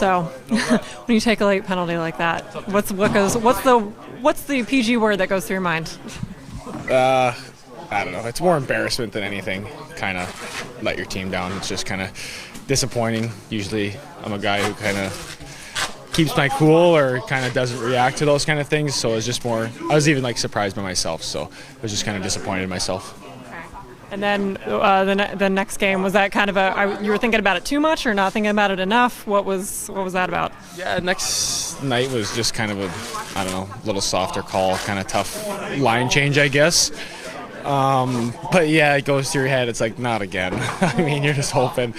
So when you take a late penalty like that, what's the PG word that goes through your mind? I don't know. It's more embarrassment than anything. Kind of let your team down. It's just kind of disappointing. Usually I'm a guy who kind of keeps my cool or kind of doesn't react to those kind of things. So it's just more, I was even like surprised by myself. So I was just kind of disappointed in myself. And then the next game, was that kind of you were thinking about it too much or not thinking about it enough? What was that about? Yeah, next night was just kind of a little softer call, kind of tough line change, I guess. But yeah, it goes through your head. It's like, not again. I mean, you're just hoping.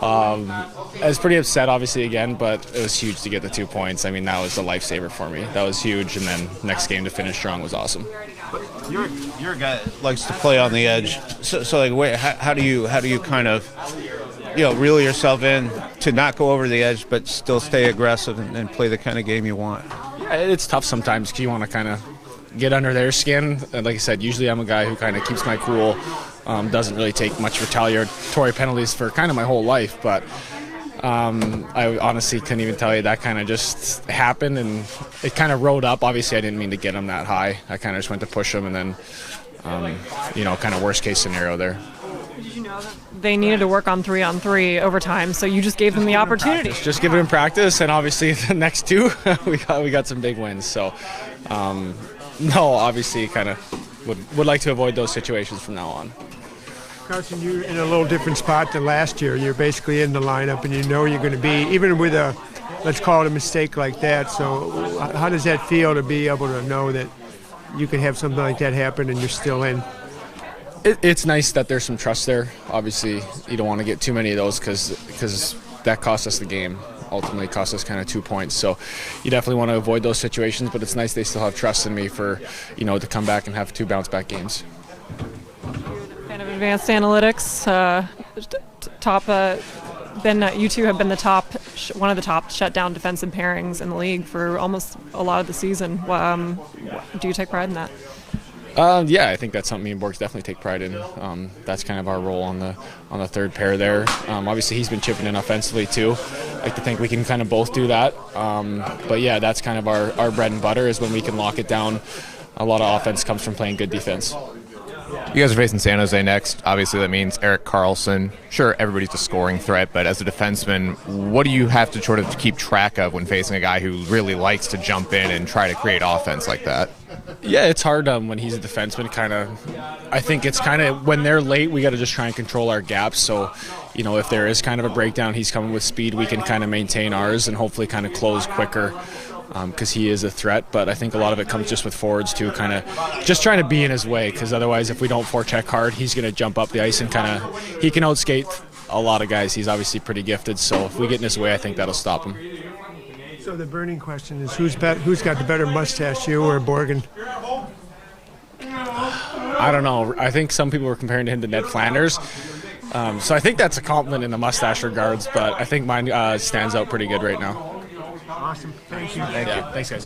I was pretty upset, obviously, again, but it was huge to get the 2 points. I mean, that was a lifesaver for me. That was huge, and then next game to finish strong was awesome. But you're a guy that likes to play on the edge. So like, wait, how do you kind of, reel yourself in to not go over the edge, but still stay aggressive and play the kind of game you want? Yeah, it's tough sometimes because you want to kind of get under their skin. And like I said, usually I'm a guy who kind of keeps my cool, doesn't really take much retaliatory penalties for kind of my whole life, but I honestly couldn't even tell you. That kind of just happened, and it kind of rode up. Obviously, I didn't mean to get him that high. I kind of just went to push him, and then, kind of worst case scenario there. Did you know that they needed to work on 3-on-3 overtime, so you just gave them the opportunity? Just give it in practice, and obviously the next two, we got some big wins. So, no, obviously, kind of would like to avoid those situations from now on. Carson, you're in a little different spot than last year. You're basically in the lineup, and you know you're going to be, even with a, let's call it a mistake like that. So how does that feel to be able to know that you can have something like that happen and you're still in? It's nice that there's some trust there. Obviously, you don't want to get too many of those because that cost us the game. Ultimately cost us kind of 2 points. So you definitely want to avoid those situations, but it's nice they still have trust in me for, to come back and have 2 bounce-back games. Fan of advanced analytics, you two have been one of the top shutdown defensive pairings in the league for almost a lot of the season. Do you take pride in that? Yeah, I think that's something me and Borgs definitely take pride in. That's kind of our role on the third pair there. Obviously, he's been chipping in offensively too. I like to think we can kind of both do that. But yeah, that's kind of our bread and butter is when we can lock it down. A lot of offense comes from playing good defense. You guys are facing San Jose next. Obviously, that means Erik Karlsson. Sure, everybody's a scoring threat, but as a defenseman, what do you have to sort of keep track of when facing a guy who really likes to jump in and try to create offense like that? Yeah, it's hard when he's a defenseman. I think it's kind of when they're late, we got to just try and control our gaps. So, if there is kind of a breakdown, he's coming with speed, we can kind of maintain ours and hopefully kind of close quicker. Because he is a threat, but I think a lot of it comes just with forwards too, kind of just trying to be in his way, because otherwise if we don't forecheck hard, he's going to jump up the ice and he can outskate a lot of guys. He's obviously pretty gifted, so if we get in his way, I think that'll stop him. So the burning question is who's got the better mustache, you or Borgen? I don't know. I think some people were comparing him to Ned Flanders. So I think that's a compliment in the mustache regards, but I think mine stands out pretty good right now. Awesome. Thank you. Thanks, guys.